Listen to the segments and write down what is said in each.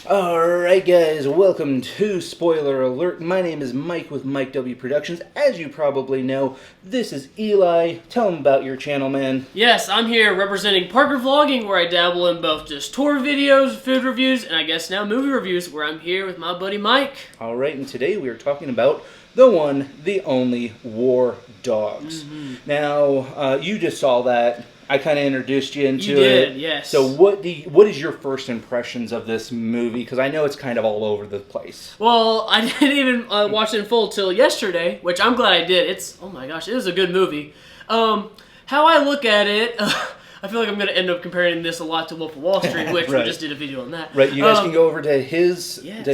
Alright guys, welcome to Spoiler Alert. My name is Mike with Mike W Productions. As you probably know, this is Eli. Tell them about your channel, man. Yes, I'm here representing Parker Vlogging, where I dabble in both just tour videos, food reviews, and I guess now movie reviews, where I'm here with my buddy Mike. Alright, and today we are talking about the one, the only War Dogs. Now, you just saw that. I kind of introduced you into it. You did, yes. So what is your first impressions of this movie? Because I know it's kind of all over the place. Well, I didn't even watch it in full till yesterday, which I'm glad I did. Oh my gosh, it is a good movie. How I look at it, I feel like I'm going to end up comparing this a lot to Wolf of Wall Street, which Right. we just did a video on that. Right, you guys can go over to his Yes.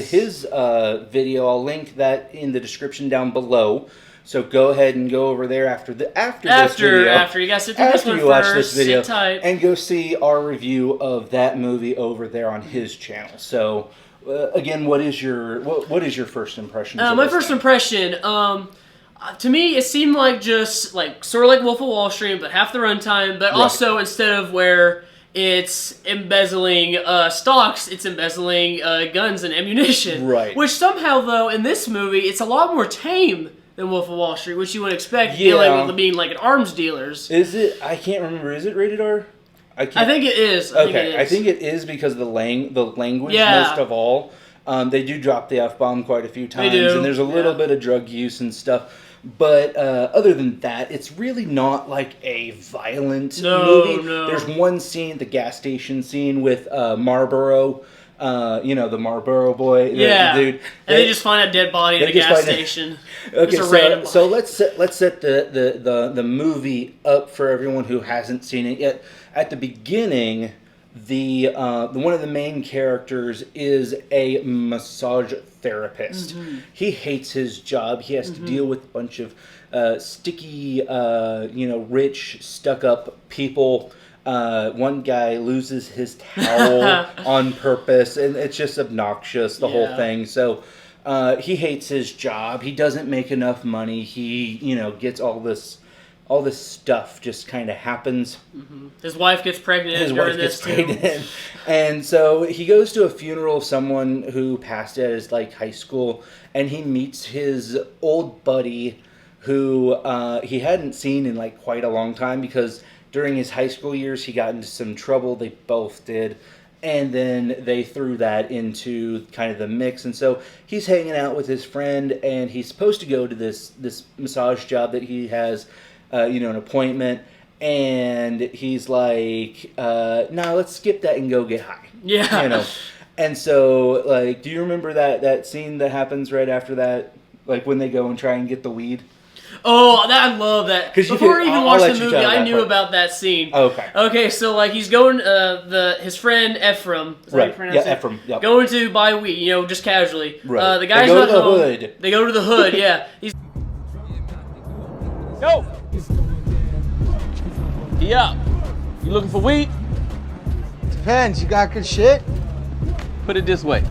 video. I'll link that in the description down below. So go ahead and go over there after this video. After you guys sit through this After one you watch first, this video, sit tight. and go see our review of that movie over there on his channel. So again, what is your first impression? My first impression, to me, it seemed like just sort of like Wolf of Wall Street, but half the runtime. But also instead of where it's embezzling stocks, it's embezzling guns and ammunition. Right. Which somehow, though, in this movie, it's a lot more tame than Wolf of Wall Street, which you would expect dealing with being like an arms dealers. Is it? I can't remember. Is it rated R? I think it is. I think it is because the language Yeah. most of all. They do drop the F-bomb quite a few times, They do, and there's a little bit of drug use and stuff. But other than that, it's really not like a violent movie. No. There's one scene, the gas station scene with Marlboro. The Marlboro boy, the dude. And they just find a dead body at a gas station. Okay, so let's set the movie up for everyone who hasn't seen it yet. At the beginning, the one of the main characters is a massage therapist. He hates his job. He has to deal with a bunch of sticky, rich, stuck-up people. One guy loses his towel on purpose, and it's just obnoxious, the whole thing. So he hates his job. He doesn't make enough money. He, gets all this stuff just kind of happens. His wife gets pregnant. And so he goes to a funeral of someone who passed at his high school, and he meets his old buddy who he hadn't seen in quite a long time because during his high school years, he got into some trouble. They both did. And then they threw that into kind of the mix. And so he's hanging out with his friend, and he's supposed to go to this massage job that he has, an appointment. And he's like, no, let's skip that and go get high. Yeah. And so, do you remember that scene that happens right after that? When they go and try and get the weed? Oh, I love that. Before I even watched the movie, I knew about that scene. Okay. Okay, so he's going, his friend Ephraim. Is that how you pronounce it? Ephraim. Yep. Going to buy weed, just casually. Right. The guy's not home. They go to the hood. Yeah. He's. Yo. Yeah. You looking for weed? Depends. You got good shit? Put it this way.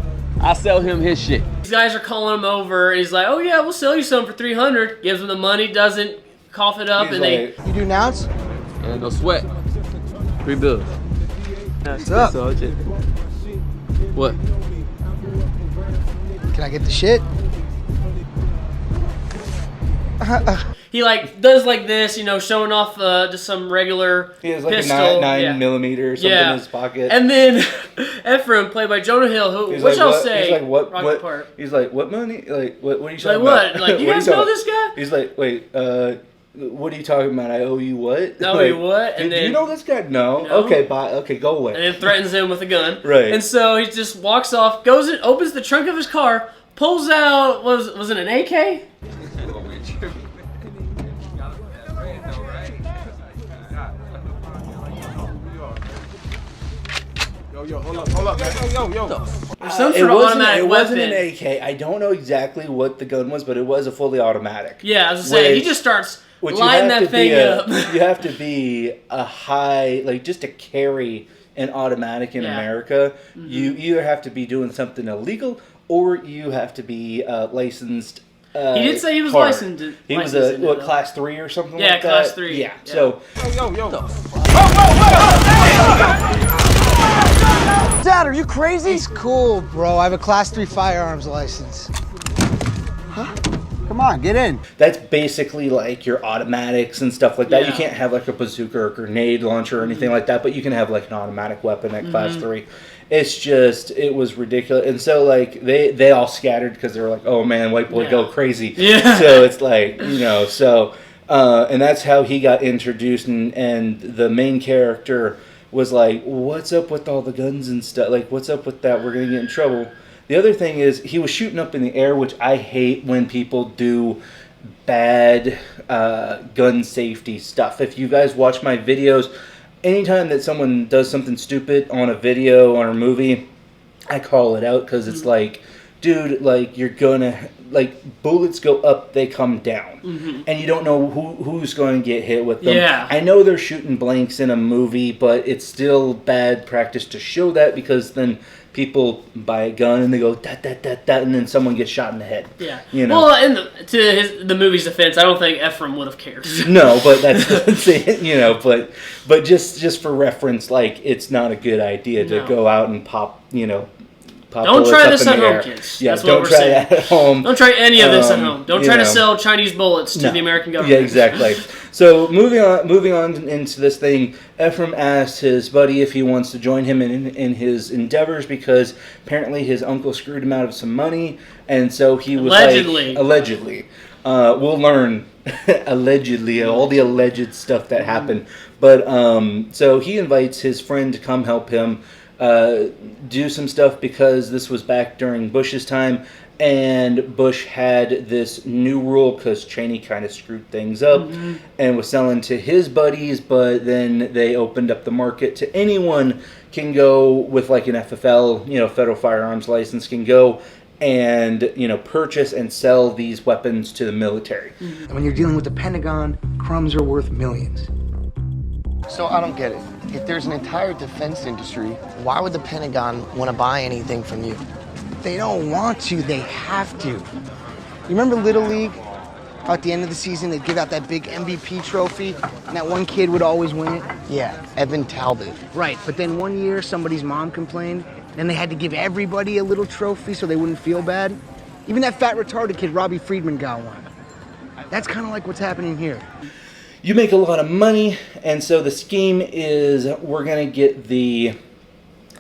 I sell him his shit. These guys are calling him over, and he's like, "Oh yeah, we'll sell you some for $300." Gives them the money, doesn't cough it up, and they. You do nouns? Yeah, no sweat. 3 bills. What's up? What? Can I get the shit? He does this, showing off just some regular He has pistol. a 9mm or something in his pocket. And then Ephraim, played by Jonah Hill, He's I'll say, He's like, what? Part. He's like, what money? What are you He's talking like, about? what? You guys know this guy? He's like, wait, what are you talking about? I owe you what? I owe you what? Do And then, you know this guy? No. No. Okay, bye. Okay, go away. And then threatens him with a gun. Right. And so he just walks off, goes in, opens the trunk of his car, pulls out, was it an AK? Yo, hold up, man. Yo. Some sort of automatic It wasn't an weapon. AK. I don't know exactly what the gun was, but it was a fully automatic. Yeah, I was gonna say, he just starts lighting that thing up. You have to be a high, just to carry an automatic in America, you either have to be doing something illegal or you have to be licensed. He did say he was hard. licensed. He was class 3 or something Yeah, like that? class 3. Yeah, Yeah. so... Yo. Dad, are you crazy? It's cool, bro. I have a Class 3 firearms license. Huh? Come on, get in. That's basically like your automatics and stuff like that. You Yeah. can't have like a bazooka or grenade launcher or anything like that, but you can have like an automatic weapon at Class 3. It's just, it was ridiculous. And so like they all scattered because they were like, oh man, white boy go crazy. Yeah. So it's like, so, and that's how he got introduced, and the main character was like, what's up with all the guns and stuff? Like, what's up with that? We're going to get in trouble. The other thing is, he was shooting up in the air, which I hate when people do bad gun safety stuff. If you guys watch my videos, anytime that someone does something stupid on a video or a movie, I call it out because it's like, dude, like, you're gonna, like, bullets go up, they come down. And you don't know who's going to get hit with them. Yeah. I know they're shooting blanks in a movie, but it's still bad practice to show that, because then people buy a gun and they go, da, da, da, da, and then someone gets shot in the head. Yeah. You know? Well, to the movie's defense, I don't think Ephraim would have cared. No, but that's it, but just for reference, like, it's not a good idea to No. go out and pop Don't bullets try up this in the at home, air. kids. Yeah, That's what don't we're try saying. that at home. Don't try any of this at home. Don't try to know. sell Chinese bullets to No. the American government. Yeah, exactly. So moving on into this thing, Ephraim asked his buddy if he wants to join him in his endeavors, because apparently his uncle screwed him out of some money, and so he was allegedly. We'll learn allegedly all the alleged stuff that happened. But so he invites his friend to come help him do some stuff, because this was back during Bush's time, and Bush had this new rule because Cheney kind of screwed things up and was selling to his buddies, but then they opened up the market to anyone can go with like an FFL, federal firearms license, can go and purchase and sell these weapons to the military. And when you're dealing with the Pentagon, crumbs are worth millions. So I don't get it. If there's an entire defense industry, why would the Pentagon want to buy anything from you? They don't want to, they have to. You remember Little League? How at the end of the season they'd give out that big MVP trophy and that one kid would always win it? Yeah, Evan Talbot. Right, but then one year somebody's mom complained and they had to give everybody a little trophy so they wouldn't feel bad. Even that fat retarded kid, Robbie Friedman, got one. That's kind of like what's happening here. You make a lot of money, and so the scheme is we're going to get the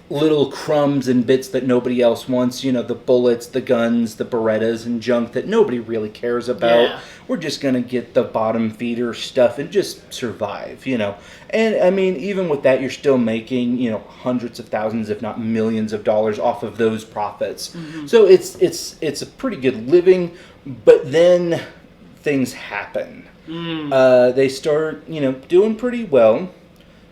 little crumbs and bits that nobody else wants, the bullets, the guns, the Berettas and junk that nobody really cares about. Yeah. We're just going to get the bottom feeder stuff and just survive, And I mean, even with that, you're still making, hundreds of thousands, if not millions of dollars off of those profits. So it's a pretty good living, but then things happen. They start, doing pretty well.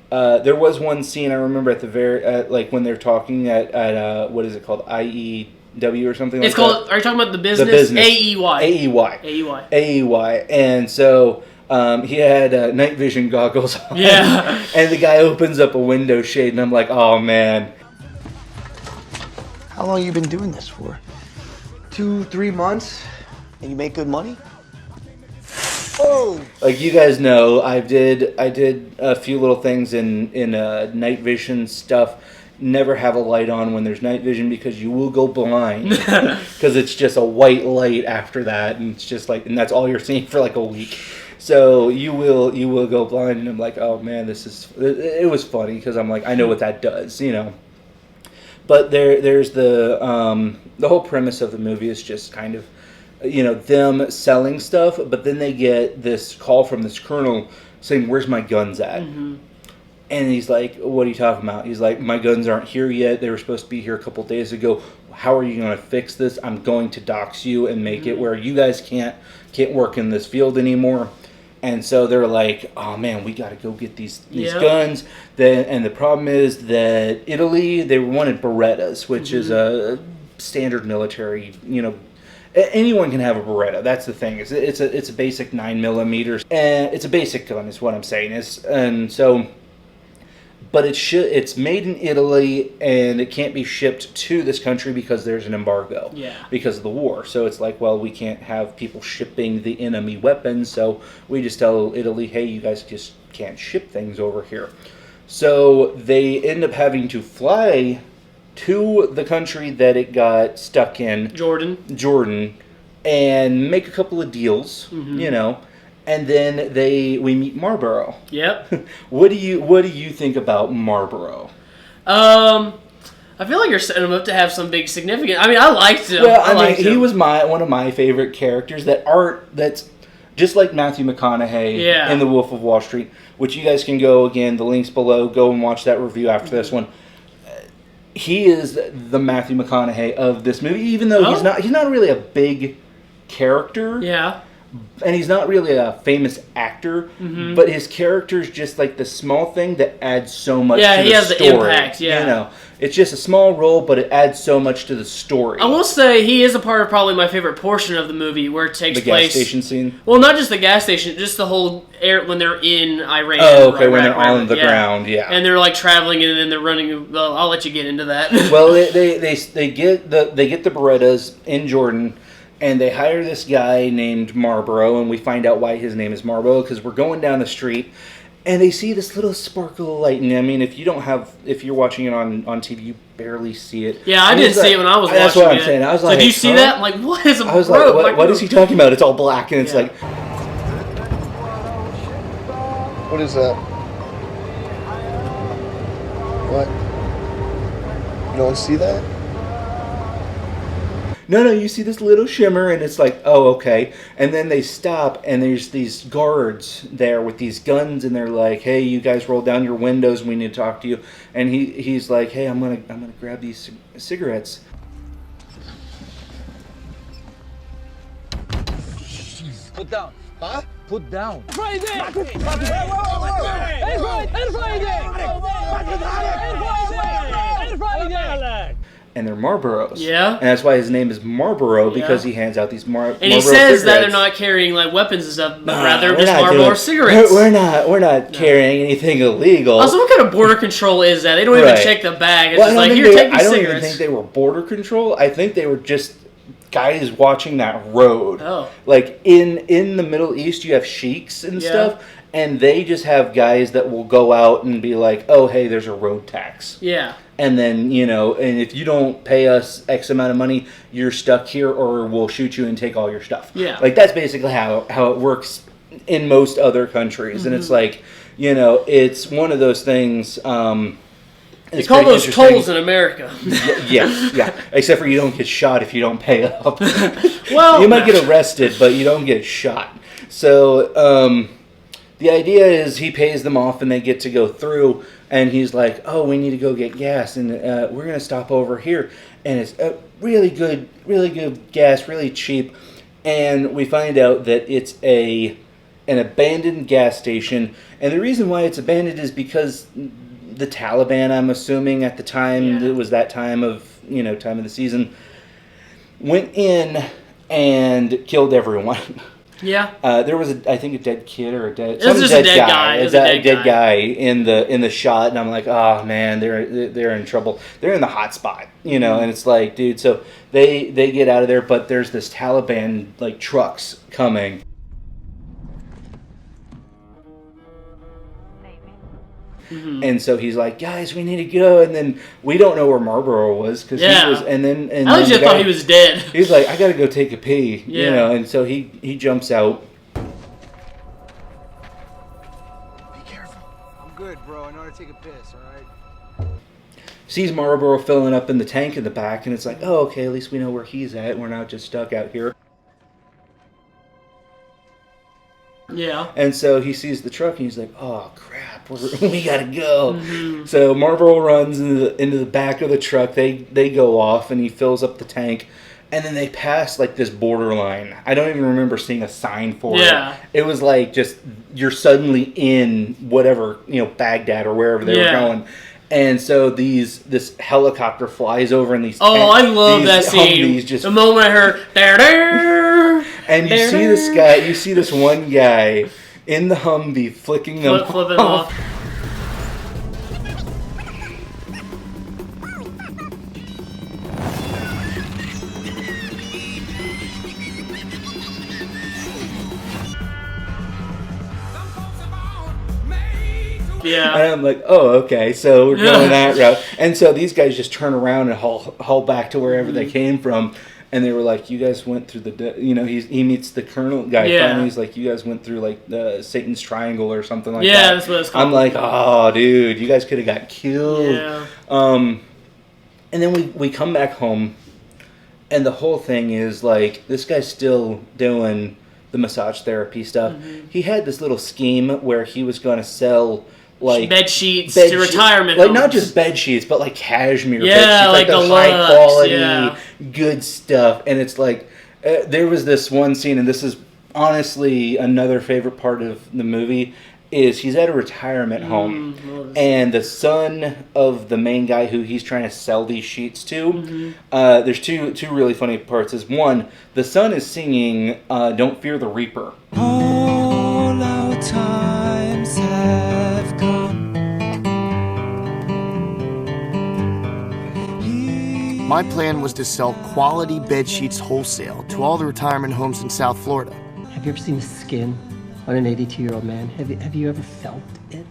There was one scene I remember at the like when they're talking at what is it called, IEW or something It's like that. called. Are you talking about the business? The business. AEY. AEY. And so he had night vision goggles on. Yeah. And the guy opens up a window shade, and I'm like, oh man. How long you been doing this for? 2-3 months. And you make good money? Oh! Like you guys know, I did a few little things in night vision stuff. Never have a light on when there's night vision, because you will go blind, because it's just a white light after that, and it's just like, and that's all you're seeing for like a week. So you will go blind, and I'm like, oh man, it was funny, because I'm like, I know what that does, But there's the whole premise of the movie is just kind of, them selling stuff, but then they get this call from this colonel saying, where's my guns at? And he's like, what are you talking about? He's like, my guns aren't here yet. They were supposed to be here a couple days ago. How are you going to fix this? I'm going to dox you and make it where you guys can't work in this field anymore. And so they're like, oh man, we got to go get these guns. And the problem is that Italy, they wanted Berettas, which is a standard military, anyone can have a Beretta. That's the thing. It's a basic 9mm, and it's a basic gun, is what I'm saying. But it's made in Italy, and it can't be shipped to this country because there's an embargo. Yeah. Because of the war. So it's like, well, we can't have people shipping the enemy weapons, so we just tell Italy, hey, you guys just can't ship things over here. So they end up having to fly to the country that it got stuck in, Jordan, and make a couple of deals, you know, and then we meet Marlboro. Yep. What do you think about Marlboro? I feel like you're setting him up to have some big significance. I mean, I liked him. Well, I mean, he was one of my favorite characters that's just like Matthew McConaughey in The Wolf of Wall Street, which you guys can go, again, the link's below, go and watch that review after this one. He is the Matthew McConaughey of this movie, even though he's not really a big character. Yeah. And he's not really a famous actor, but his character's just like the small thing that adds so much to the story. Yeah, he has the impact, yeah. You know, it's just a small role, but it adds so much to the story. I will say he is a part of probably my favorite portion of the movie where it takes place. The gas station scene? Well, not just the gas station, just the whole when they're in Iran. Oh, okay, when they're on the ground, yeah. And they're like traveling and then they're running. Well, I'll let you get into that. Well, they get the Berettas in Jordan. And they hire this guy named Marlboro, and we find out why his name is Marlboro, because we're going down the street, and they see this little sparkle of light. And I mean, if you're watching it on TV, you barely see it. Yeah, I didn't see it when I was watching it. That's what I'm saying. I was like, do you see that? I'm like, what is a I was like, what is he talking about? It's all black, and it's like... What is that? What? You don't see that? No, you see this little shimmer, and it's like, oh, okay. And then they stop, and there's these guards there with these guns, and they're like, hey, you guys roll down your windows, we need to talk to you. And he's like, hey, I'm gonna grab these cigarettes. Put down. Huh? Put down. And they're Marlboros. Yeah. And that's why his name is Marlboro, because he hands out these Marlboro And he says cigarettes. that they're not carrying like weapons and stuff, but rather just Marlboro cigarettes. We're not carrying anything illegal. Also, what kind of border control is that? They don't even check the bag. It's just like, here, take these cigarettes. I don't even think they were border control. I think they were just guys watching that road. Oh. Like, in the Middle East, you have sheiks and stuff, and they just have guys that will go out and be like, oh, hey, there's a road tax. Yeah. And then, you know, and if you don't pay us X amount of money, you're stuck here, or we'll shoot you and take all your stuff. Yeah. Like, that's basically how it works in most other countries. And it's like, you know, it's one of those things. They call those tolls in America. yeah. Except for you don't get shot if you don't pay up. Well, you might get arrested, but you don't get shot. So, the idea is he pays them off and they get to go through, and he's like, oh, we need to go get gas, and we're going to stop over here. And it's really good gas, really cheap. And we find out that it's an abandoned gas station. And the reason why it's abandoned is because the Taliban, I'm assuming at the time, it was that time of the season, went in and killed everyone. Yeah. There was a dead kid or a dead guy. A dead guy in the shot, and I'm like, oh man, they're in trouble. They're in the hot spot, and it's like, dude. So they get out of there, but there's this Taliban like trucks coming. Mm-hmm. And so he's like, guys, we need to go. And then we don't know where Marlboro was because he was. And then I just thought he was dead. He's like, I gotta go take a pee. Yeah. And so he jumps out. Be careful. I'm good, bro. I know how to take a piss. All right. Sees Marlboro filling up in the tank in the back, and it's like, oh, okay, at least we know where he's at. We're not just stuck out here. Yeah. And so he sees the truck, and he's like, oh, crap, we gotta go. Mm-hmm. So Marlboro runs into the back of the truck. They go off, and he fills up the tank. And then they pass, like, this borderline. I don't even remember seeing a sign for it. It was like just, you're suddenly in whatever, Baghdad or wherever they were going. And so this helicopter flies over, and these I love that scene. The moment I heard and you see this guy, you see this one guy in the Humvee flipping them off. Yeah. And I'm like, oh, okay, so we're going that route. And so these guys just turn around and haul back to wherever they came from. And they were like, you guys went through he meets the colonel guy. Yeah. Finally, he's like, you guys went through like the Satan's Triangle or something like that. Yeah, that's what it's called. I'm like, oh, dude, you guys could have got killed. Yeah. And then we come back home, and the whole thing is like, this guy's still doing the massage therapy stuff. He had this little scheme where he was going to sell like bed sheets to retirement like homes. not just bed sheets, but like cashmere Yeah, bed sheets, like the deluxe, high quality, yeah. good stuff. And it's like there was this one scene, and this is honestly another favorite part of the movie. Is he's at a retirement home, and the son of the main guy who he's trying to sell these sheets to, there's two really funny parts. Is one, the son is singing "Don't Fear the Reaper." All our times have come. My plan was to sell quality bed sheets wholesale to all the retirement homes in South Florida. Have you ever seen the skin on an 82-year-old man? Have you ever felt it?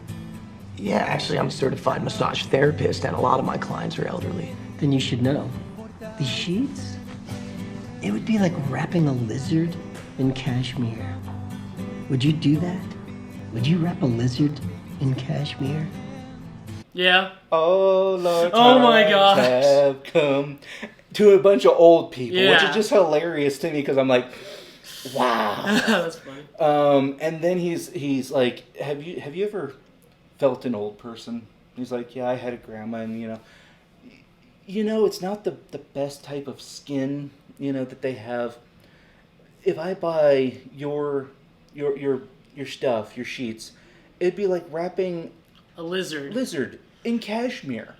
Yeah, actually, I'm a certified massage therapist, and a lot of my clients are elderly. Then you should know. These sheets, it would be like wrapping a lizard in cashmere. Would you do that? Would you wrap a lizard in cashmere? Yeah. All our Oh my times gosh. have come to a bunch of old people, which Yeah. is just hilarious to me because I'm like, wow. That's funny. And then he's like, have you ever felt an old person? He's like, yeah, I had a grandma, and it's not the best type of skin, that they have. If I buy your stuff, your sheets, it'd be like wrapping A lizard. in cashmere.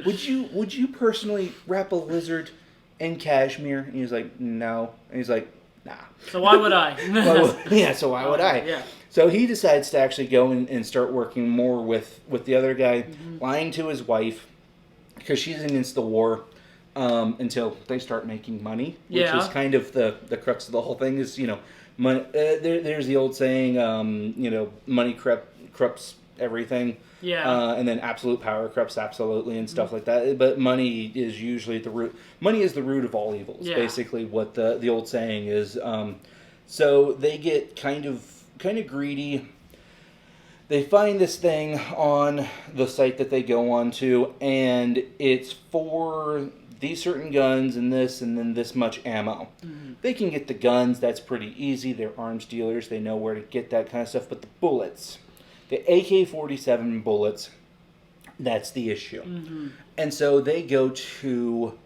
Would you personally wrap a lizard in cashmere? And he's like, no. And he's like, nah. So why would I? So why would I? Yeah. So he decides to actually go and start working more with the other guy, lying to his wife, because she's against the war, until they start making money, which Yeah. is kind of the crux of the whole thing is, money, there's the old saying, money corrupts everything. Yeah. And then absolute power corrupts absolutely and stuff like that. But money is usually the root. Money is the root of all evils. Yeah. Basically, what the old saying is. So they get kind of greedy. They find this thing on the site that they go on to, and it's for these certain guns and this, and then this much ammo. They can get the guns. That's pretty easy. They're arms dealers. They know where to get that kind of stuff. But the bullets. The AK-47 bullets, that's the issue. And so they go to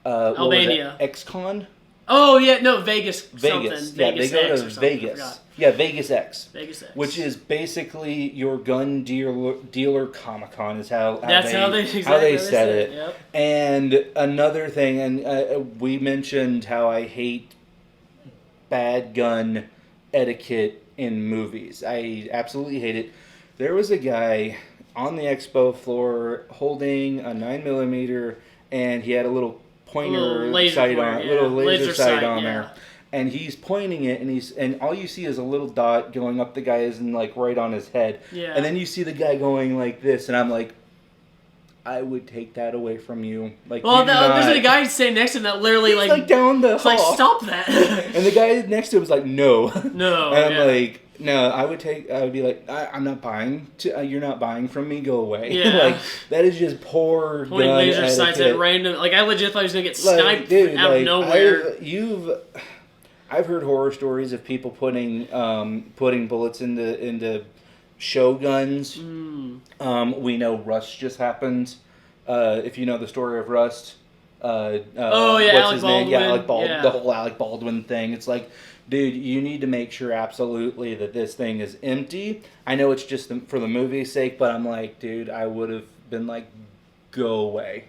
Albania. XCon? Oh yeah, no, Vegas. Vegas. Something. Yeah, Vegas they go X to or something, I Vegas. forgot. Yeah, Vegas X. Vegas X. Which is basically your gun dealer Comic-Con is how they said it. Yep. And another thing, and we mentioned how I hate bad gun etiquette in movies. I absolutely hate it. There was a guy on the expo floor holding a 9mm, and he had a little pointer Little laser sight pointer, on, yeah. little laser Laser sight sight, on yeah. there, and he's pointing it, and all you see is a little dot going up the guy's and like right on his head, Yeah. and then you see the guy going like this, and I'm like, I would take that away from you. Like, Well, you do there's not- a guy sitting next to him that literally He's, like down the it's like hall. stop that. And the guy next to him was like, no. No, And I'm yeah. like, no, I would be like, I'm not buying. You're not buying from me. Go away. Yeah. Like, that is just poor Pointing gun laser sights at etiquette. random. Like I legit thought he was gonna get Like, sniped dude, out like, of nowhere. I've heard horror stories of people putting bullets into show guns. We know Rust just happened. If you know the story of Rust. Oh, yeah, what's Alec his name? Yeah, Baldwin. Yeah. the whole Alec Baldwin thing. It's like, dude, you need to make sure absolutely that this thing is empty. I know it's just for the movie's sake, but I'm like, dude, I would have been like, go away.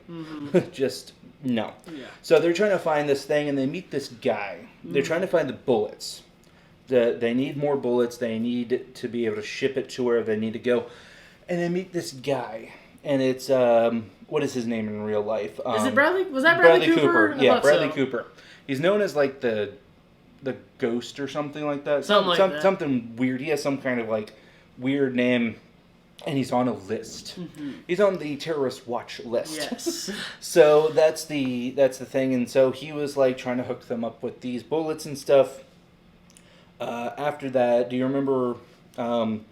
Just no. Yeah. So they're trying to find this thing, and they meet this guy. They're trying to find the bullets. They need more bullets. They need to be able to ship it to where they need to go. And they meet this guy, and it's what is his name in real life? Is it Bradley? Was that Bradley Cooper? I Yeah, thought Bradley so. Cooper. He's known as like the Ghost or something like that. Something like that. Something weird. He has some kind of like weird name. and he's on a list. He's on the terrorist watch list. Yes. So that's the thing, and so he was like trying to hook them up with these bullets and stuff. After that, do you remember kind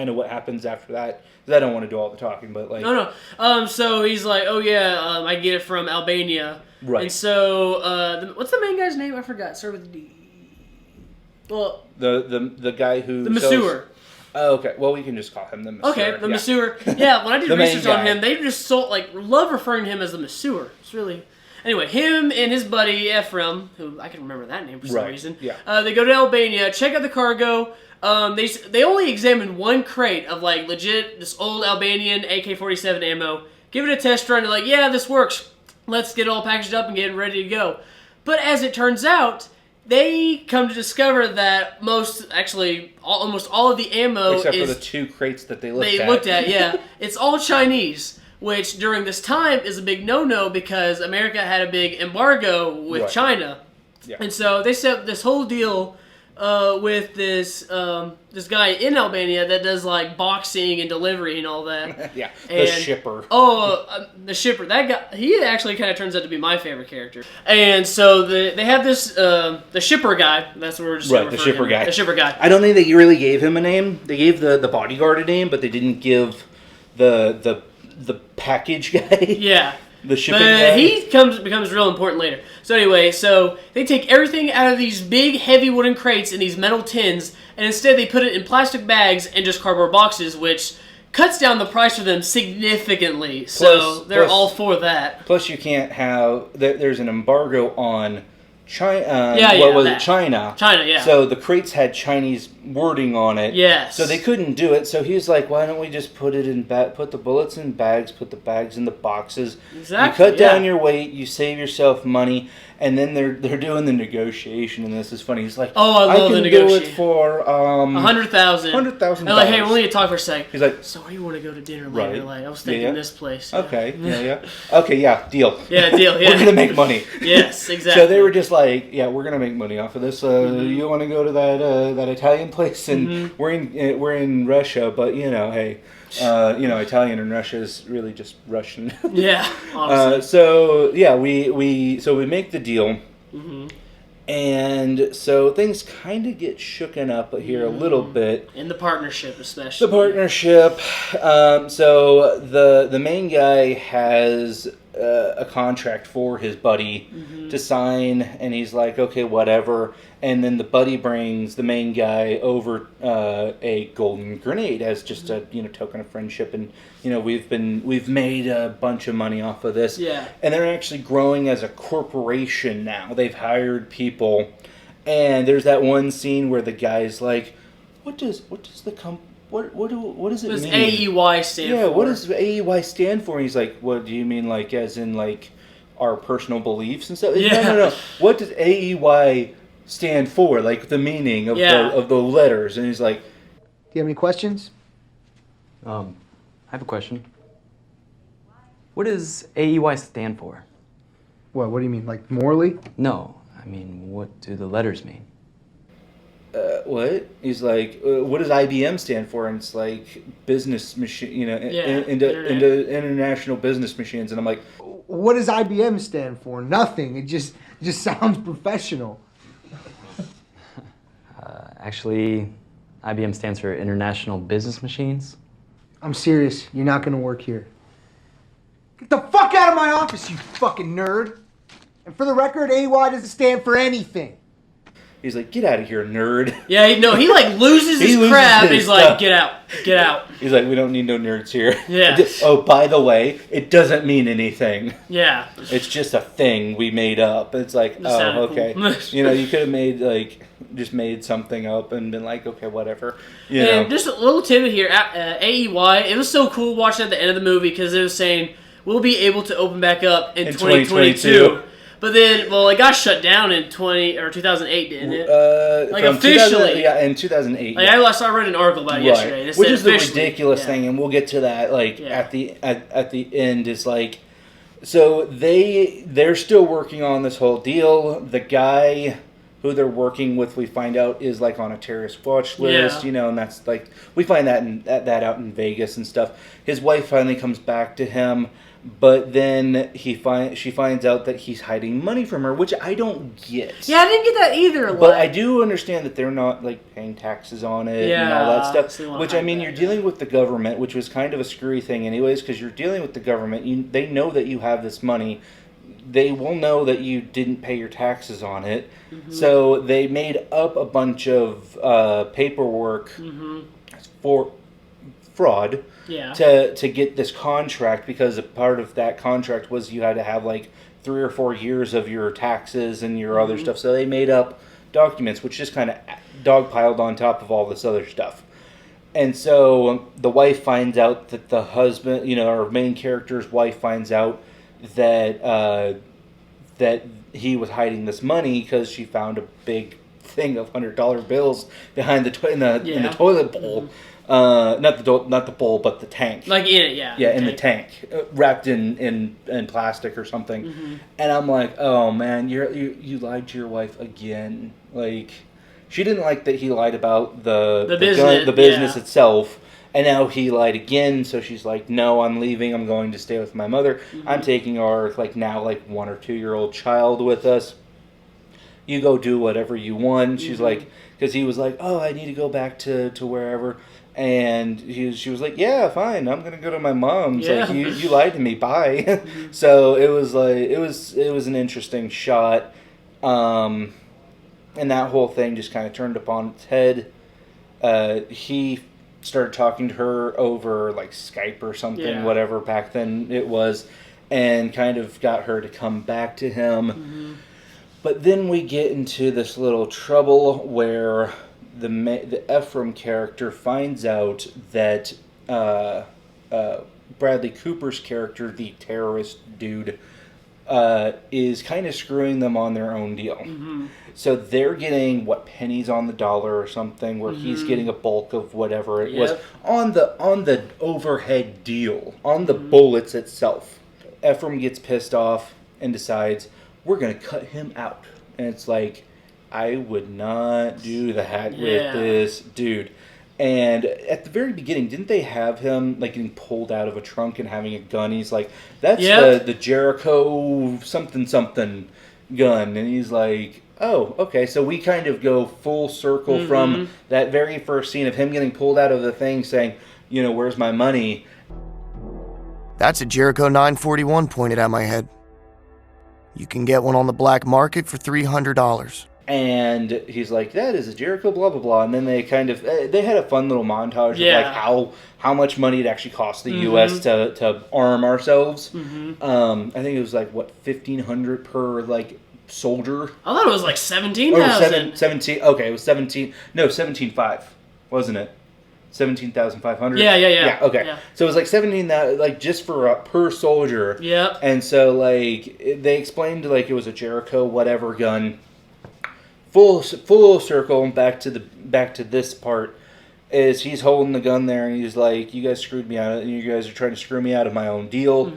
of what happens after that? 'Cause I don't want to do all the talking, but like No. So he's like, oh yeah, I get it from Albania. Right. And so, what's the main guy's name? I forgot. Start with a D. Well, the guy who the masseur. Oh, okay. Well, we can just call him the masseur. Okay, the masseur. Yeah, when I did The main research on guy. him, they just love referring to him as the masseur. It's really... Anyway, him and his buddy Ephraim, who I can remember that name for some Right, reason. yeah. They go to Albania, check out the cargo. They only examined one crate of like legit this old Albanian AK-47 ammo. Give it a test run. They're like, yeah, this works. Let's get it all packaged up and get it ready to go. But as it turns out, they come to discover that almost all of the ammo Except is for the 2 crates that they looked at. yeah. It's all Chinese, which during this time is a big no-no because America had a big embargo with Right. China. Yeah. And so they set up this whole deal with this guy in Albania that does like boxing and delivery and all that. Yeah, the shipper. Oh, the shipper. That guy, he actually kind of turns out to be my favorite character. And so they have this, the shipper guy. That's what we're just Right, the shipper guy. The shipper guy. I don't think they really gave him a name. They gave the bodyguard a name, but they didn't give the package guy. Yeah. The shipping But guy. he becomes real important later. So anyway, so they take everything out of these big, heavy wooden crates in these metal tins, and instead they put it in plastic bags and just cardboard boxes, which cuts down the price for them significantly. So they're all for that. Plus, you can't have... There's an embargo on China. China. China, yeah. So the crates had Chinese wording on it. Yes. So they couldn't do it. So he was like, "Why don't we just put the bullets in bags, put the bags in the boxes? Exactly, You cut down yeah. your weight, you save yourself money." And then they're doing the negotiation, and this is funny. He's like, Oh, I love can the do it negotiation. for $100,000. $100,000. They're like, hey, we need to talk for a sec. He's like, so where do you want to go to dinner later? Right. Like, I was thinking Yeah. this place. Okay, yeah. Okay, yeah, deal. Yeah, deal, yeah. We're gonna make money. Yes, exactly. So they were just like, yeah, we're gonna make money off of this. You want to go to that Italian place, and we're in Russia, but hey, Italian and Russia is really just Russian. Yeah, honestly. So yeah, we make the deal. And so things kind of get shooken up here a little bit. In the partnership, especially. The partnership. So the main guy has a contract for his buddy to sign, and he's like, okay, whatever. And then the buddy brings the main guy over a golden grenade as just a token of friendship, and we've made a bunch of money off of this. Yeah. And they're actually growing as a corporation now. They've hired people, and there's that one scene where the guy's like, what does the what does it What does mean? AEY stand for? Yeah, what does AEY stand for? And he's like, what do you mean, like as in like our personal beliefs and stuff? Yeah. No. What does AEY stand for? Like the meaning of the letters? And he's like, Do you have any questions? I have a question. What does AEY stand for? What do you mean, like morally? No, I mean, what do the letters mean? what? He's like, what does IBM stand for? And it's like business machine, into international business machines. And I'm like, What does IBM stand for? Nothing. It just sounds professional. Actually, IBM stands for International Business Machines. I'm serious. You're not gonna work here. Get the fuck out of my office, you fucking nerd. And for the record, AY doesn't stand for anything. he's like, get out of here, nerd. Yeah, he like loses his crap. And he's like, get out. He's like, we don't need no nerds here. Yeah. Oh, by the way, it doesn't mean anything. Yeah. It's just a thing we made up. It's like, That sounded okay. cool. You could have made something up and been like, okay, whatever. And just a little tidbit here, AEY, it was so cool watching at the end of the movie because it was saying, we'll be able to open back up in 2022. But then, it got shut down in 2008, didn't it? Officially. Yeah, in 2008. I read an article about it yesterday. And it Which said is the officially. ridiculous thing, and we'll get to that. At the end is like, so they're still working on this whole deal. The guy who they're working with, we find out is like on a terrorist watch list, Yeah. and that's like we find that out in Vegas and stuff. His wife finally comes back to him, but then she finds out that he's hiding money from her, which I don't get. Yeah, I didn't get that either. But I do understand that they're not like paying taxes on it and all that so they stuff. wanna Which hide I mean, that, you're dealing with the government, which was kind of a screwy thing, anyways, because you're dealing with the government. They know that you have this money. They will know that you didn't pay your taxes on it. Mm-hmm. So they made up a bunch of paperwork for fraud Yeah. to get this contract, because a part of that contract was you had to have like 3 or 4 years of your taxes and your other stuff. So they made up documents, which just kind of dogpiled on top of all this other stuff. And so the wife finds out that the husband, our main character's wife finds out that that he was hiding this money because she found a big thing of $100 bills behind in the toilet bowl. Not the bowl, but the tank. Like in it, yeah. Yeah, in the tank, wrapped in plastic or something. Mm-hmm. And I'm like, oh man, you lied to your wife again. Like, she didn't like that he lied about the business itself, and now he lied again. So she's like, no, I'm leaving. I'm going to stay with my mother. Mm-hmm. I'm taking our 1 or 2 year old child with us. You go do whatever you want. She's like, because he was like, oh, I need to go back to wherever. And she was like, yeah, fine, I'm gonna go to my mom's. Yeah. Like, you lied to me, bye. So it was like it was an interesting shot, and that whole thing just kind of turned upon its head. He started talking to her over like Skype or something, whatever back then it was, and kind of got her to come back to him. But then we get into this little trouble where the Ephraim character finds out that Bradley Cooper's character, the terrorist dude, is kind of screwing them on their own deal. So they're getting pennies on the dollar or something, where he's getting a bulk of whatever it was on the overhead deal, on the bullets itself. Ephraim gets pissed off and decides, we're going to cut him out. And it's like, I would not do that with this dude. And at the very beginning, didn't they have him getting pulled out of a trunk and having a gun? He's like, that's the Jericho something gun. And he's like, oh, okay. So we kind of go full circle from that very first scene of him getting pulled out of the thing saying, where's my money? That's a Jericho 941 pointed at my head. You can get one on the black market for $300. And he's like, that is a Jericho, blah, blah, blah. And then they they had a fun little montage of how much money it actually cost the U.S. to arm ourselves. I think it was $1,500 per soldier. I thought it was 17,000. 17. Okay, it was 17. No, 17.5, wasn't it? 17,500. Yeah. Yeah. Okay. Yeah. So it was 17, just for per soldier. Yep. And so they explained it was a Jericho whatever gun. Full circle back to this part is he's holding the gun there and he's like, you guys screwed me out, and you guys are trying to screw me out of my own deal.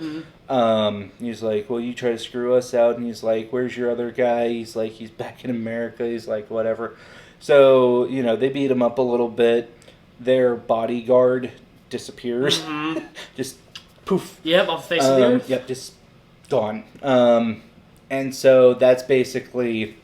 He's like, well, you try to screw us out, and he's like, where's your other guy? He's like, he's back in America. He's like, whatever. So they beat him up a little bit. Their bodyguard disappears. Just poof. Yep, off the face of the earth. Yep, just gone. And so that's basically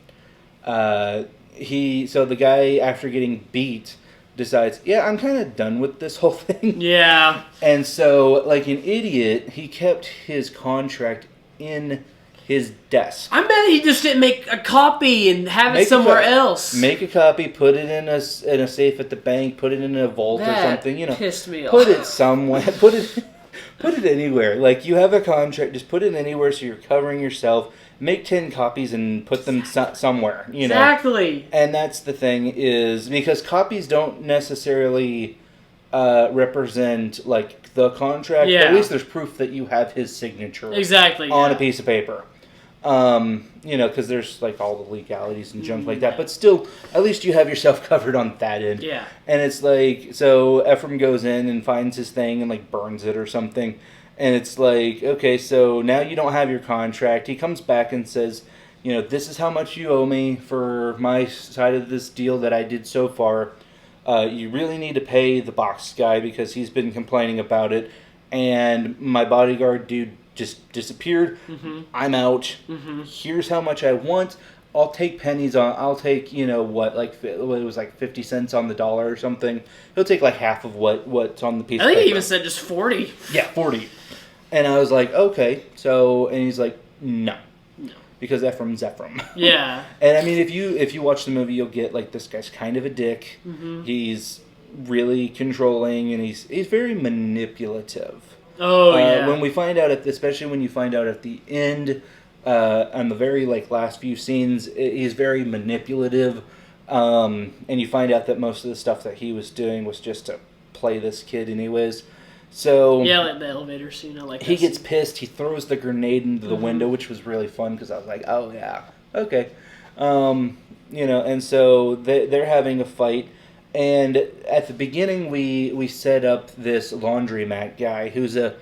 so the guy, after getting beat, decides, yeah, I'm kind of done with this whole thing. Yeah. And so, like an idiot, he kept his contract in his desk. I bet he just didn't make a copy and have it somewhere else. Make a copy, put it in a safe at the bank, put it in a vault or something. Pissed me off. Put it somewhere. Put it anywhere. You have a contract, just put it anywhere so you're covering yourself. Make 10 copies and put them somewhere, Exactly. And that's the thing, is because copies don't necessarily represent the contract. Yeah. At least there's proof that you have his signature on a piece of paper. Because there's all the legalities and junk like that. But still, at least you have yourself covered on that end. Yeah. And it's so Ephraim goes in and finds his thing and burns it or something. And it's okay, so now you don't have your contract. He comes back and says, this is how much you owe me for my side of this deal that I did so far. You really need to pay the box guy because he's been complaining about it, and my bodyguard dude just disappeared. I'm out. Here's how much I want. I'll take pennies on. I'll take it was like 50 cents on the dollar or something. He'll take like half of what's on the piece. I think of paper. he even said just 40. Yeah, 40. And I was like, okay. And he's like, no. Because Ephraim's Ephraim. Yeah. And I mean, if you watch the movie, you'll get like this guy's kind of a dick. He's really controlling, and he's very manipulative. Oh yeah. When we find out especially when you find out at the end, on the very last few scenes, he's very manipulative, and you find out that most of the stuff that he was doing was just to play this kid, anyways. So yeah, like the elevator scene. I like. He gets pissed. He throws the grenade into the window, which was really fun because I was like, oh yeah, okay, and so they're having a fight. And at the beginning, we set up this laundromat guy who's a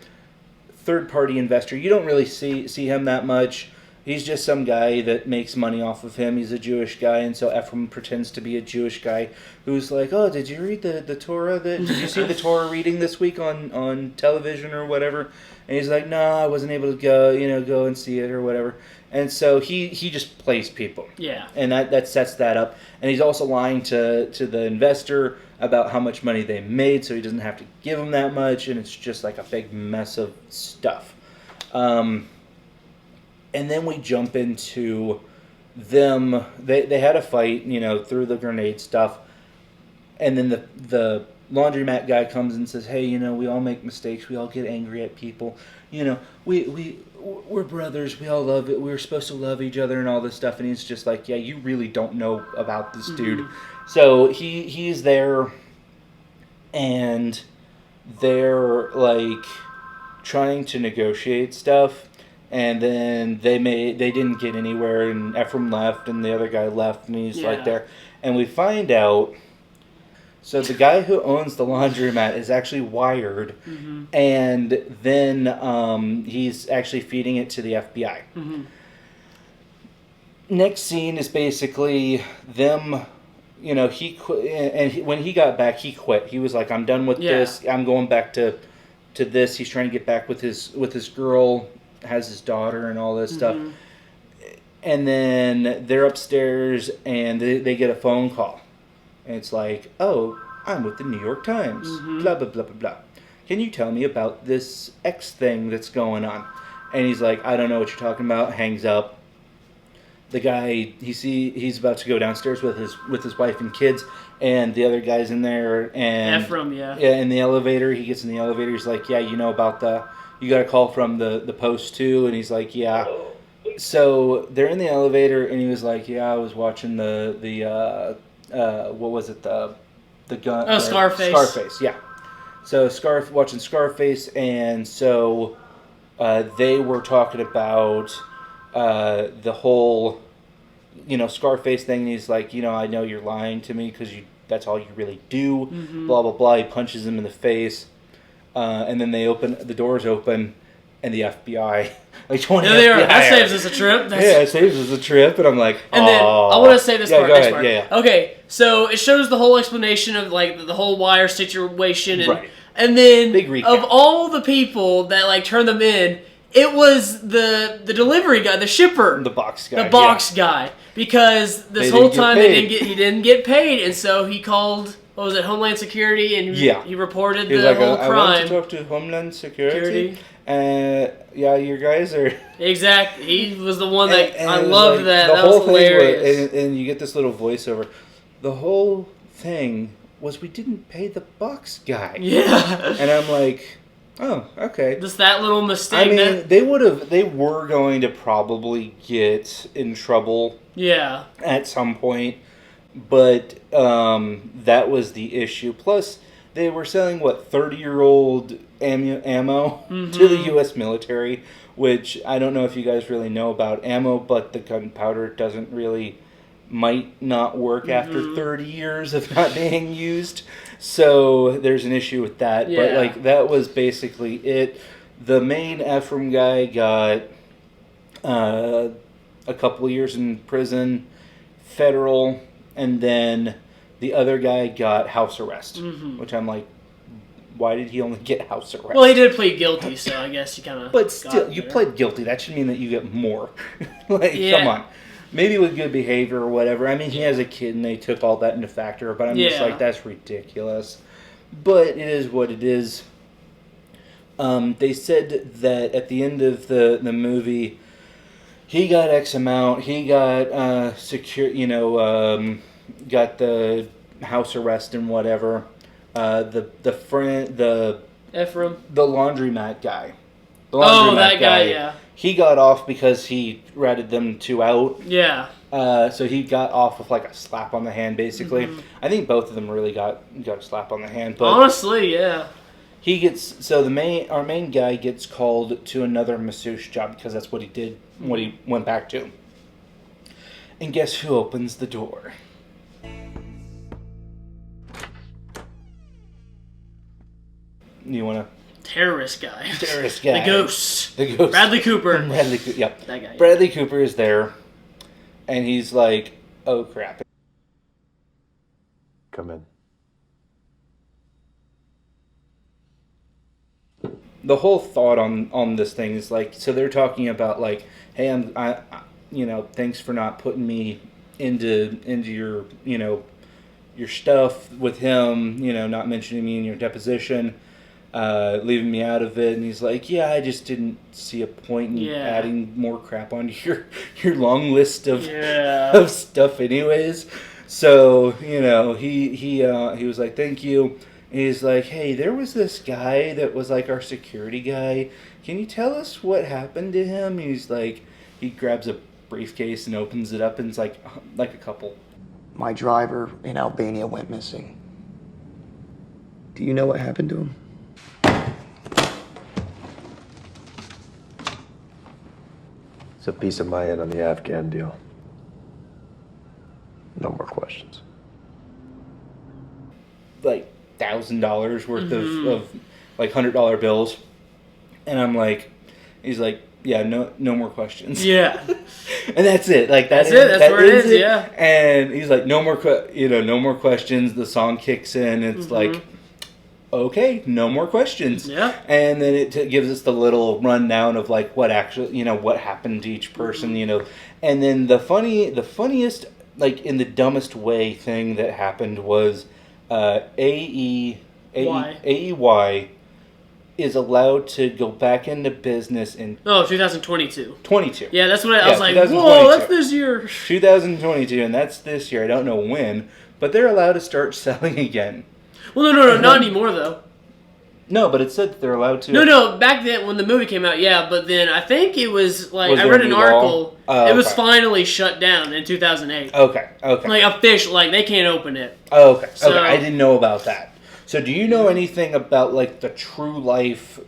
third-party investor. You don't really see him that much. He's just some guy that makes money off of him. He's a Jewish guy, and so Ephraim pretends to be a Jewish guy who's like, oh, did you read the Torah? Did you see the Torah reading this week on television or whatever? And he's like, no, I wasn't able to go and see it or whatever. And so he just plays people. Yeah. And that sets that up. And he's also lying to the investor about how much money they made, so he doesn't have to give him that much, and it's just like a big mess of stuff. And then we jump into them. They had a fight, through the grenade stuff. And then the laundromat guy comes and says, hey, we all make mistakes. We all get angry at people. We're brothers. We all love it. We're supposed to love each other and all this stuff. And he's just like, yeah, you really don't know about this dude. So he's there, and they're like trying to negotiate stuff. And then they didn't get anywhere, and Ephraim left, and the other guy left, and he's like there. And we find out, so the guy who owns the laundromat is actually wired, and then he's actually feeding it to the FBI. Next scene is basically them, he quit, and when he got back, he quit. He was like, I'm done with this. I'm going back to this. He's trying to get back with his girl, has his daughter and all this stuff. And then they're upstairs and they get a phone call. And it's like, oh, I'm with the New York Times. Blah, blah, blah, blah, blah. Can you tell me about this X thing that's going on? And he's like, I don't know what you're talking about. Hangs up. The guy, he's about to go downstairs with his wife and kids. And the other guy's in there. And Ephraim, yeah. Yeah, in the elevator. He gets in the elevator. He's like, yeah, about you got a call from the Post too, and he's like, yeah. So they're in the elevator, and he was like, yeah, I was watching the what was it, the gun? Oh, Scarface. Scarface, yeah. So watching Scarface, and so they were talking about the whole, Scarface thing. And he's like, I know you're lying to me because that's all you really do. Blah blah blah. He punches him in the face. And then the doors open, and the FBI, like 20 they are. FBI. That saves us a trip. It saves us a trip, and I'm like, and then I want to say this part. Go Next ahead. part. Yeah. Okay, so it shows the whole explanation of like the whole wire situation, and Right. and then Big recap. of all the people that like turned them in, it was the delivery guy, the shipper, The box guy. the box guy, because this They whole didn't get time paid. he didn't get paid, and so he called. What was it, Homeland Security, and he reported He was the like, whole I crime. want to talk to Homeland Security. Yeah, you guys are. Exactly. He was the one that And I loved like, that. The That whole was thing hilarious. and you get this little voiceover. The whole thing was we didn't pay the box guy. Yeah. And I'm like, oh, okay. Just that little I mistake. mean, they were going to probably get in trouble. Yeah. At some point, but that was the issue. Plus, they were selling 30-year-old ammo to the U.S. military, which I don't know if you guys really know about ammo, but the gunpowder might not work after 30 years of not being used. So there's an issue with that. Yeah. But that was basically it. The main Ephraim guy got a couple years in prison, federal, and then the other guy got house arrest, which I'm like, why did he only get house arrest? Well, he did plead guilty, so I guess you kind of. But still, you pled guilty. That should mean that you get more. Like, come on. Maybe with good behavior or whatever. I mean, he has a kid, and they took all that into factor. But I'm just like, that's ridiculous. But it is what it is. They said that at the end of the movie, he got X amount. He got secure. Got the house arrest and whatever. The friend, Ephraim, the laundromat guy. That guy, yeah. He got off because he ratted them two out. Yeah. So he got off with like a slap on the hand, basically. I think both of them really got a slap on the hand. But honestly, yeah. He gets our main guy gets called to another masseuse job because that's what he did. What he went back to. And guess who opens the door? You want to? Terrorist guy. The ghost. The ghost. Bradley Cooper. Yep. That guy. Bradley Cooper is there, and he's like, "Oh crap." Come in. The whole thought on this thing is like, so they're talking about like, hey, I thanks for not putting me into your your stuff with him, not mentioning me in your deposition. Leaving me out of it, and he's like, yeah, I just didn't see a point in adding more crap onto your long list of of stuff anyways. So, he was like, thank you. And he's like, hey, there was this guy that was like our security guy. Can you tell us what happened to him? And he's like, he grabs a briefcase and opens it up, and it's like a couple. My driver in Albania went missing. Do you know what happened to him? It's a piece of my end on the Afghan deal. No more questions. Like $1,000 worth of like $100 bills, and I'm like, he's like, yeah, no more questions. Yeah, and that's it. Like that's it. That's where it is. Yeah, and he's like, no more questions. The song kicks in. It's like, okay, no more questions. Yeah. And then it gives us the little rundown of like what actually, what happened to each person, And then the funniest, like in the dumbest way thing that happened was AEY is allowed to go back into business in 2022. 22. Yeah, that's what I was like, whoa, that's this year. 2022, and that's this year. I don't know when, but they're allowed to start selling again. Well, no, not anymore, though. No, but it said that they're allowed to. No, back then, when the movie came out, yeah, but then I think it was, like, I read an article, it was finally shut down in 2008. Okay. Like, official, like, they can't open it. Okay, I didn't know about that. So do you know anything about, like, the true life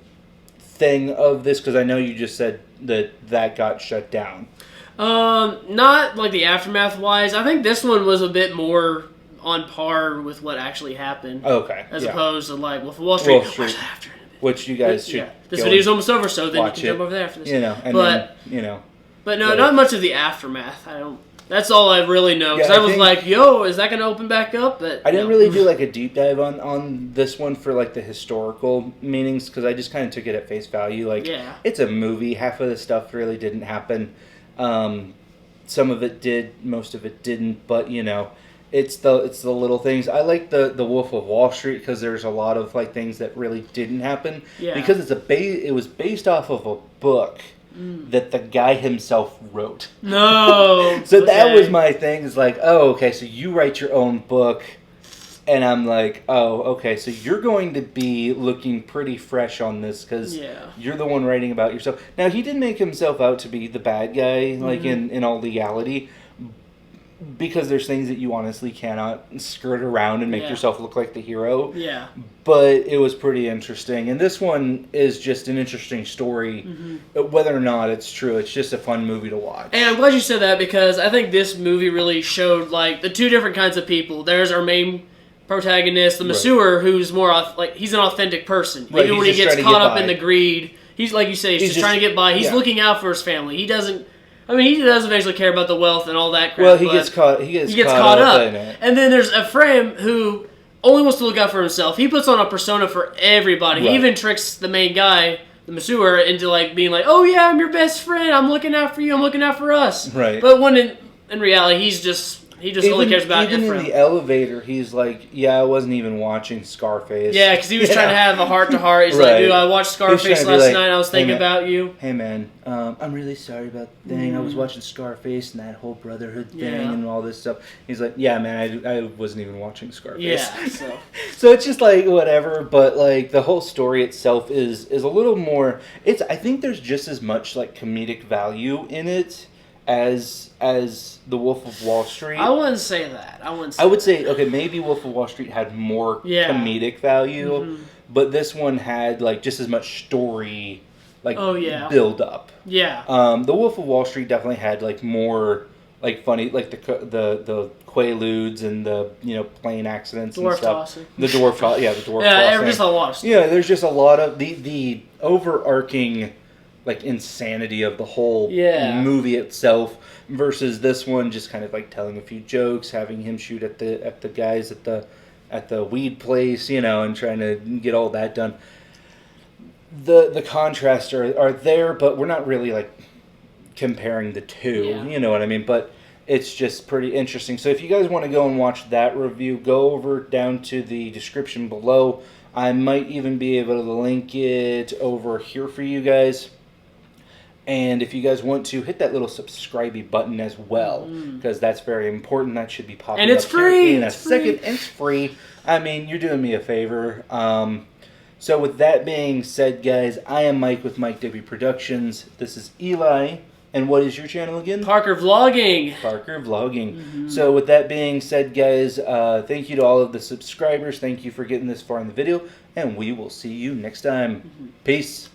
thing of this? Because I know you just said that got shut down. Not, like, the aftermath-wise. I think this one was a bit more on par with what actually happened. Okay. As opposed to, like, Wolf of Wall Street. Which you guys should. Yeah. This video's almost over, so then you can jump over there after this. But no, not much of the aftermath. That's all I really know. Because I was like, yo, is that going to open back up? But I didn't really do like a deep dive on this one for like the historical meanings, because I just kind of took it at face value. Like, it's a movie. Half of the stuff really didn't happen. Some of it did. Most of it didn't. But, it's the little things. I like the Wolf of Wall Street because there's a lot of like things that really didn't happen. Yeah. Because it was based off of a book that the guy himself wrote. No. So that was my thing. Is like, oh, okay. So you write your own book, and I'm like, oh, okay. So you're going to be looking pretty fresh on this because you're the one writing about yourself. Now he did make himself out to be the bad guy, like in all legality. Because there's things that you honestly cannot skirt around and make yourself look like the hero. Yeah. But it was pretty interesting. And this one is just an interesting story. Whether or not it's true, it's just a fun movie to watch. And I'm glad you said that because I think this movie really showed like the two different kinds of people. There's our main protagonist, the masseur, who's more like he's an authentic person. Even when he gets caught up in the greed, he's like you say, he's just trying to get by. He's looking out for his family. He doesn't I mean, he does eventually care about the wealth and all that crap. Well, he but gets caught. He gets caught up. in it. And then there's Ephraim who only wants to look out for himself. He puts on a persona for everybody. Right. He even tricks the main guy, the masseur, into like being like, "Oh yeah, I'm your best friend. I'm looking out for you. I'm looking out for us." Right. But when in reality, he just only cares about even Ephraim. in the elevator, he's like, "Yeah, I wasn't even watching Scarface." Yeah, because he was trying to have a heart-to-heart. He's like, dude, I watched Scarface last night. I was thinking about you. Hey, man, I'm really sorry about the thing. I was watching Scarface and that whole brotherhood thing and all this stuff. He's like, yeah, man, I wasn't even watching Scarface. Yeah, so. So it's just like, whatever, but like, the whole story itself is a little more, I think there's just as much like comedic value in it as The Wolf of Wall Street. I wouldn't say that. I would say, okay, maybe Wolf of Wall Street had more comedic value, but this one had like just as much story, like build up. Yeah. The Wolf of Wall Street definitely had like more like funny, like the Quaaludes and the plane accidents dwarf and stuff. tossing. The dwarf tossing. Yeah, the dwarf tossing. Yeah, just a lot of stuff. Yeah, there's just a lot of the overarching like insanity of the whole movie itself versus this one just kind of like telling a few jokes, having him shoot at the guys at the weed place, and trying to get all that done. The contrasts are there, but we're not really like comparing the two, you know what I mean? But it's just pretty interesting. So if you guys want to go and watch that review, go over down to the description below. I might even be able to link it over here for you guys. And if you guys want to, hit that little subscribe button as well, because that's very important. That should be popping and it's up free in a second. And it's free. I mean, you're doing me a favor. So with that being said, guys, I am Mike with Mike W Productions. This is Eli. And what is your channel again? Parker Vlogging. Parker Vlogging. So with that being said, guys, thank you to all of the subscribers. Thank you for getting this far in the video. And we will see you next time. Peace.